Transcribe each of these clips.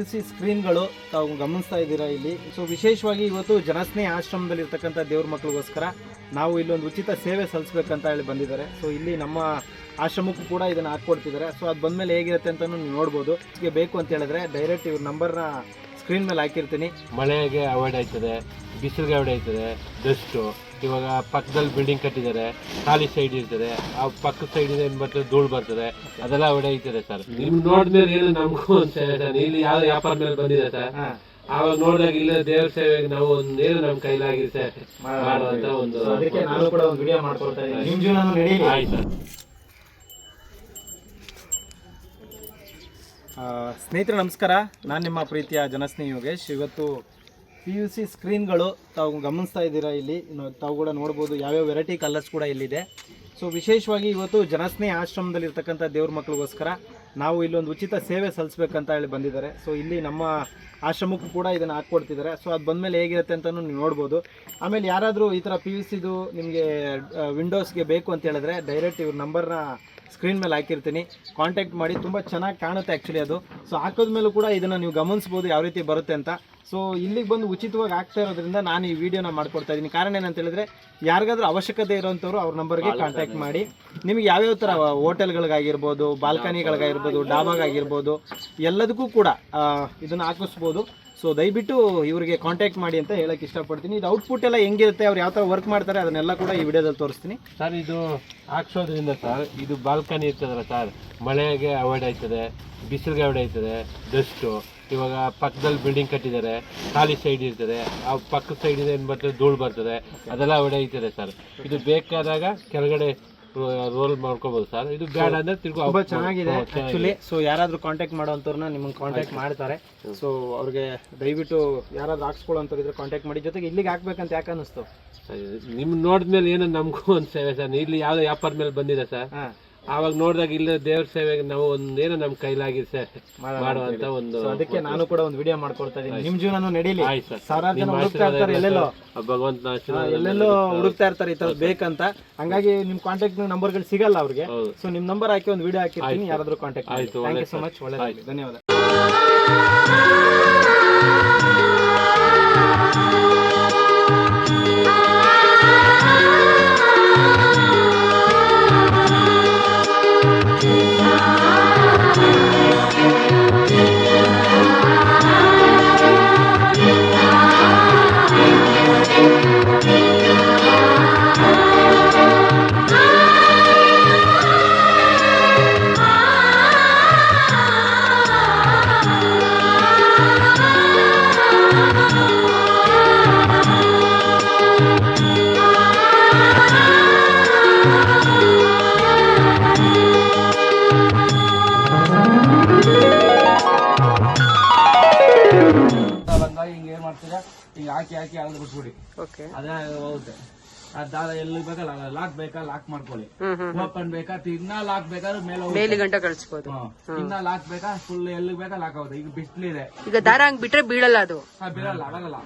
PUC ಸ್ಕ್ರೀನ್ಗಳು ತಾವು ಗಮನಿಸ್ತಾ ಇದ್ದೀರಾ ಇಲ್ಲಿ. ಸೊ ವಿಶೇಷವಾಗಿ ಇವತ್ತು ಜನಸ್ನೇಹಿ ಆಶ್ರಮದಲ್ಲಿ ಇರ್ತಕ್ಕಂಥ ದೇವ್ರ ಮಕ್ಕಳಿಗೋಸ್ಕರ ನಾವು ಇಲ್ಲೊಂದು ಉಚಿತ ಸೇವೆ ಸಲ್ಲಿಸಬೇಕಂತ ಹೇಳಿ ಬಂದಿದ್ದಾರೆ. ಸೊ ಇಲ್ಲಿ ನಮ್ಮ ಆಶ್ರಮಕ್ಕೂ ಕೂಡ ಇದನ್ನು ಹಾಕ್ಕೊಡ್ತಿದ್ದಾರೆ. ಸೊ ಅದು ಬಂದಮೇಲೆ ಹೇಗಿರುತ್ತೆ ಅಂತ ನೀವು ನೋಡ್ಬೋದು. ಇದಕ್ಕೆ ಬೇಕು ಅಂತ ಹೇಳಿದ್ರೆ ಡೈರೆಕ್ಟ್ ಇವ್ರ ನಂಬರ್ನ ಸ್ಕ್ರೀನ್ ಮೇಲೆ ಹಾಕಿರ್ತೀನಿ. ಮಳೆಗೆ ಅವಾಯ್ಡ್ ಆಯ್ತದೆ, ಬಿಸಿಲಿಗೆ ಅವಾಯ್ಡ್ ಆಯ್ತದೆ, ಡಸ್ಟು. ಇವಾಗ ಪಕ್ಕದಲ್ಲಿ ಬಿಲ್ಡಿಂಗ್ ಕಟ್ಟಿದ್ದಾರೆ, ಖಾಲಿ ಸೈಡ್ ಇರ್ತದೆ, ಆ ಪಕ್ಕದ ಸೈಡ್ ಏನ್ ಬರ್ತದೆ ಧೂಳು ಬರ್ತದೆ, ಅದೆಲ್ಲ ಅವಾಯ್ಡ್ ಆಯ್ತದೆ ಸರ್. ನಿಮ್ ನೋಡಿದ್ಮೇಲೆ ಏನು ನಮಗೂ ಇಲ್ಲಿ ಯಾವ ವ್ಯಾಪಾರ ಮೇಲೆ ಬಂದಿದೆ ಸರ್. ಆವಾಗ ನೋಡಿದಾಗ ಇಲ್ಲ ದೇವ್ರ ಸೇವೆಗೆ ನಾವು ಒಂದೇನು ನಮ್ಮ ಕೈಲಾಗಿದೆ ಮಾಡುವಂತ ಒಂದು ವಿಡಿಯೋ ಮಾಡ್ಕೊಳ್ತಾ ಇದ್ದೀನಿ. ನಿಮ್ ಜೀವನ ನಡೀಲಿ. ಆಯ್ತು ಸರ್. ಸ್ನೇಹಿತರೆ ನಮಸ್ಕಾರ, ನಾನು ನಿಮ್ಮ ಪ್ರೀತಿಯ ಜನಸ್ನೇಹಿ ಯೋಗೇಶ್. ಇವತ್ತು PUC ಸ್ಕ್ರೀನ್ಗಳು ತಾವು ಗಮನಿಸ್ತಾ ಇದ್ದೀರಾ ಇಲ್ಲಿ. ತಾವು ಕೂಡ ನೋಡ್ಬೋದು ಯಾವ್ಯಾವ ವೆರೈಟಿ ಕಲರ್ಸ್ ಕೂಡ ಇಲ್ಲಿದೆ. ಸೊ ವಿಶೇಷವಾಗಿ ಇವತ್ತು ಜನಸ್ನೇಹಿ ಆಶ್ರಮದಲ್ಲಿ ಇರ್ತಕ್ಕಂಥ ದೇವ್ರ ಮಕ್ಕಳಿಗೋಸ್ಕರ ನಾವು ಇಲ್ಲೊಂದು ಉಚಿತ ಸೇವೆ ಸಲ್ಲಿಸಬೇಕಂತ ಹೇಳಿ ಬಂದಿದ್ದಾರೆ. ಸೊ ಇಲ್ಲಿ ನಮ್ಮ ಆಶ್ರಮಕ್ಕೂ ಕೂಡ ಇದನ್ನು ಹಾಕ್ಕೊಡ್ತಿದ್ದಾರೆ. ಸೊ ಅದು ಬಂದಮೇಲೆ ಹೇಗಿರುತ್ತೆ ಅಂತ ನೀವು ನೋಡ್ಬೋದು. ಆಮೇಲೆ ಯಾರಾದರೂ ಈ ಥರ PUCದು ನಿಮಗೆ ವಿಂಡೋಸ್ಗೆ ಬೇಕು ಅಂತ ಹೇಳಿದ್ರೆ ಡೈರೆಕ್ಟ್ ಇವ್ರ ನಂಬರ್ನ ಸ್ಕ್ರೀನ್ ಮೇಲೆ ಹಾಕಿರ್ತೀನಿ, ಕಾಂಟ್ಯಾಕ್ಟ್ ಮಾಡಿ. ತುಂಬ ಚೆನ್ನಾಗಿ ಕಾಣುತ್ತೆ ಆ್ಯಕ್ಚುಲಿ ಅದು. ಸೊ ಹಾಕೋದ್ಮೇಲೂ ಕೂಡ ಇದನ್ನು ನೀವು ಗಮನಿಸ್ಬೋದು ಯಾವ ರೀತಿ ಬರುತ್ತೆ ಅಂತ. ಸೊ ಇಲ್ಲಿಗೆ ಬಂದು ಉಚಿತವಾಗಿ ಆಗ್ತಾ ಇರೋದ್ರಿಂದ ನಾನು ಈ ವಿಡಿಯೋನ ಮಾಡ್ಕೊಡ್ತಾ ಇದ್ದೀನಿ. ಕಾರಣ ಏನಂತ ಹೇಳಿದ್ರೆ ಯಾರಿಗಾದ್ರೂ ಅವಶ್ಯಕತೆ ಇರೋಂಥವ್ರು ಅವ್ರ ನಂಬರ್ಗೆ ಕಾಂಟ್ಯಾಕ್ಟ್ ಮಾಡಿ. ನಿಮಗೆ ಯಾವ್ಯಾವ ಥರ ಹೋಟೆಲ್ಗಳಿಗಾಗಿರ್ಬೋದು, ಬಾಲ್ಕನಿಗಳಿಗಾಗಿರ್ಬೋದು, ಡಾಬಾಗಾಗಿರ್ಬೋದು, ಎಲ್ಲದಕ್ಕೂ ಕೂಡ ಇದನ್ನು ಹಾಕಿಸ್ಬೋದು. ಸೊ ದಯವಿಟ್ಟು ಇವರಿಗೆ ಕಾಂಟ್ಯಾಕ್ಟ್ ಮಾಡಿ ಅಂತ ಹೇಳಕ್ಕೆ ಇಷ್ಟಪಡ್ತೀನಿ. ಇದು ಔಟ್ಪುಟ್ ಎಲ್ಲ ಹೆಂಗಿರುತ್ತೆ, ಅವ್ರು ಯಾವ ಥರ ವರ್ಕ್ ಮಾಡ್ತಾರೆ ಅದನ್ನೆಲ್ಲ ಕೂಡ ಈ ವಿಡಿಯೋದಲ್ಲಿ ತೋರಿಸ್ತೀನಿ ಸರ್. ಇದು ಹಾಕ್ಸೋದ್ರಿಂದ ಸರ್, ಇದು ಬಾಲ್ಕನಿ ಇರ್ತದಲ್ಲ ಸರ್, ಮಳೆಗೆ ಅವಾಯ್ಡ್ ಆಯ್ತದೆ, ಬಿಸಿಲಿಗೆ ಅವಾಯ್ಡ್ ಆಯ್ತದೆ, ಡಸ್ಟು. ಇವಾಗ ಪಕ್ಕದಲ್ಲಿ ಬಿಲ್ಡಿಂಗ್ ಕಟ್ಟಿದ್ದಾರೆ, ಖಾಲಿ ಸೈಡ್ ಇರ್ತದೆ, ಆ ಪಕ್ಕದ ಸೈಡ್ ಏನು ಬರ್ತದೆ ಧೂಳು ಬರ್ತದೆ, ಅದೆಲ್ಲ ಅವಾಯ್ಡ್ ಆಯ್ತದೆ ಸರ್. ಇದು ಬೇಕಾದಾಗ ಕೆಳಗಡೆ ರೋಲ್ ಮಾಡ್ಕೋಬಹುದು ಸರ್. ಇದು ಬೇಡ ಅಂದ್ರೆ ತುಂಬಾ ಚೆನ್ನಾಗಿದೆ ಆಕ್ಚುಲಿ. ಸೊ ಯಾರಾದ್ರೂ ಕಾಂಟ್ಯಾಕ್ಟ್ ಮಾಡೋಂಥವ್ರನ್ನ ನಿಮ್ಮನ್ನ ಕಾಂಟ್ಯಾಕ್ಟ್ ಮಾಡ್ತಾರೆ. ಸೊ ಅವ್ರಿಗೆ ದಯವಿಟ್ಟು ಯಾರಾದ್ರೂ ಹಾಕ್ಸ್ಕೊಳ್ಳೋಂಥವ್ರು ಇದ್ರೆ ಕಾಂಟ್ಯಾಕ್ಟ್ ಮಾಡಿ. ಜೊತೆಗೆ ಇಲ್ಲಿಗೆ ಹಾಕ್ಬೇಕಂತ ಯಾಕೆ ಅನ್ನಿಸ್ತು? ನಿಮ್ ನೋಡಿದ್ಮೇಲೆ ಏನೋ ನಮಗೂ ಒಂದು ಸೇವೆ ಸರ್. ಇಲ್ಲಿ ಯಾವ್ದೋ ವ್ಯಾಪಾರ ಮೇಲೆ ಬಂದಿದೆ ಸರ್. ಆವಾಗ ನೋಡಿದಾಗ ಇಲ್ಲ ದೇವ್ರ ಸೇವೆಗೆ ನಾವು ಒಂದೇನೋ ನಮ್ಮ ಕೈಲಾಗಿದೆ ಸರ್ ಮಾಡುವಂತ ಒಂದು. ಅದಕ್ಕೆ ನಾನು ಕೂಡ ಒಂದು ವಿಡಿಯೋ ಮಾಡ್ಕೊಡ್ತಾ ಇದ್ದೀನಿ. ನಿಮ್ ಜೀವನ ನಡೀಲಿ. ಸಾವಿರಾರು ಜನ ಹುಡುಕ್ತಾ ಇರ್ತಾರೆ, ಎಲ್ಲೆಲ್ಲೋ ಹುಡುಕ್ತಾ ಇರ್ತಾರೆ ಈ ತರ ಬೇಕಂತ. ಹಂಗಾಗಿ ನಿಮ್ ಕಾಂಟ್ಯಾಕ್ಟ್ ನಂಬರ್ಗಳು ಸಿಗಲ್ಲ ಅವ್ರಿಗೆ. ಸೊ ನಿಮ್ ನಂಬರ್ ಹಾಕಿ ಒಂದು ವಿಡಿಯೋ ಹಾಕಿರ್ತೀನಿ, ಯಾರಾದ್ರೂ ಕಾಂಟ್ಯಾಕ್ಟ್ ಮಾಡಿ. Thank you so much. ಒಳ್ಳೆದಾಗಲಿ, ಧನ್ಯವಾದ. ಹಿಂಗೆ ಹಾಕಿ ಅಳದು ಬಿಟ್ಬಿಡಿ. ಅದೇ ಹೋಗುತ್ತೆ. ದಾರ ಎಲ್ಲಿ ಬೇಕಲ್ಲ ಲಾಕ್ ಬೇಕಾ ಲಾಕ್ ಮಾಡ್ಕೊಳ್ಳಿ. ಓಪನ್ ಬೇಕಾ ಇನ್ನ ಲಾಕ್ ಬೇಕಾದ್ರೆ ಮೇಲೆ ಗಂಟೆ ಕಳಿಸ್ಬೋದು. ಇನ್ನ ಲಾಕ್ ಬೇಕಾ ಫುಲ್ ಎಲ್ಲಿ ಬೇಕಾ ಲಾಕ್ ಆಗುತ್ತೆ. ಈಗ ಬಿಸ್ಲಿದೆ, ಈಗ ದಾರ ಹಂಗ್ ಬಿಟ್ರೆ ಬೀಳಲ್ಲ, ಅದು ಬೀಳಲ್ಲ, ಆಗಲ್ಲ.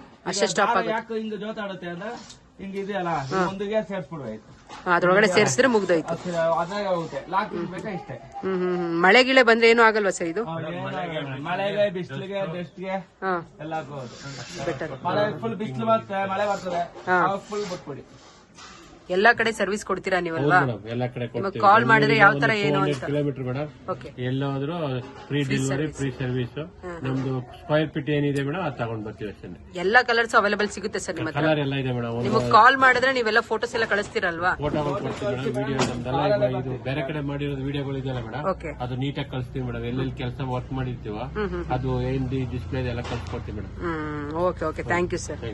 ಯಾಕೆ ಹಿಂಗ ಜೋತಾಡುತ್ತೆ ಅಂದ್ರೆ ಹಿಂಗ ಇದೆಯಲ್ಲ, ಒಂದಿಗೆ ಸೇರ್ಸ್ಬಿಡ್ಬೇಕು. ಅದ್ರೊಳಗಡೆ ಸೇರಿಸಿದ್ರೆ ಮುಗ್ದೋಯ್ತು. ಅದೇ ಆಗುತ್ತೆ. ಲಾಕ್ ಬೇಕಾ ಇಷ್ಟೇ. ಮಳೆ ಗಿಳೆ ಬಂದ್ರೆ ಏನು ಆಗಲ್ವಾ ಸರ್ ಇದು? ಮಳೆಗೆ ಬಿಸಿಲಿಗೆ ಡಸ್ಟ್ಗೆ ಎಲ್ಲ ಮಳೆ ಫುಲ್ ಬಿಸಿಲು ಬರ್ತದೆ, ಮಳೆ ಬರ್ತದೆ, ಫುಲ್ ಬಿಟ್ಬಿಡಿ. ಎಲ್ಲಾ ಕಡೆ ಸರ್ವಿಸ್ ಕೊಡ್ತೀರಾ ನೀವಲ್ವಾ? ಎಲ್ಲಾ ಕಡೆ ಕಾಲ್ ಮಾಡಿದ್ರೆ ಯಾವ ತರ ಏನು ಅಂತ. ಕಿಲೋಮೀಟರ್ ಮೇಡಮ್, ಎಲ್ಲಾದ್ರೂ ಫ್ರೀ ಡೆಲಿವರಿ, ಫ್ರೀ ಸರ್ವಿಸ್. ನಮ್ದು ಸ್ಕ್ವೈರ್ ಫೀಟ್ ಏನಿದೆ ಮೇಡಮ್ ಅದು ತಗೊಂಡ್ ಬರ್ತೀವಿ ಅಷ್ಟೇ. ಎಲ್ಲಾ ಕಲರ್ಸ್ ಅವೈಲೇಬಲ್ ಸಿಗುತ್ತೆ ಸರ್ ನಿಮ್ಮ ಹತ್ರ? ಕಲರ್ ಎಲ್ಲ ಇದೆ ಮೇಡಮ್. ನಿಮಗೆ ಕಾಲ್ ಮಾಡಿದ್ರೆ ನೀವೆಲ್ಲ ಫೋಟೋಸ್ ಎಲ್ಲ ಕಳಿಸ್ತೀರಲ್ವಾ? ಫೋಟೋಗಳು ಕೊಡ್ತೀವಿ ಮೇಡಮ್. ವಿಡಿಯೋ ನಮ್ದೆಲ್ಲ ಇದು ಬೇರೆ ಕಡೆ ಮಾಡಿರೋದು ವಿಡಿಯೋಗಳು ಇದೆಯಲ್ಲ ಮೇಡಮ್, ಅದು ನೀಟಾಗಿ ಕಳಿಸ್ತೀವಿ ಮೇಡಮ್. ಎಲ್ಲೆಲ್ಲಿ ಕೆಲಸ ವರ್ಕ್ ಮಾಡಿರ್ತೀವ ಅದು ಏನ್ ಡಿಸ್ಪ್ಲೇ ಎಲ್ಲ ಕಳ್ಸಿಕೊಡ್ತೀವಿ madam. Okay, thank you sir.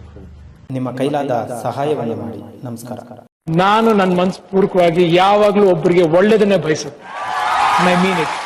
ನಿಮ್ಮ ಕೈಲಾದ ಸಹಾಯವನ್ನು ಮಾಡಿ. ನಮಸ್ಕಾರ. ನಾನು ನನ್ನ ಮನಸ್ಪೂರ್ವಕವಾಗಿ ಯಾವಾಗ್ಲೂ ಒಬ್ಬರಿಗೆ ಒಳ್ಳೇದನ್ನೇ ಬಯಸುತ್ತೆ. I mean it.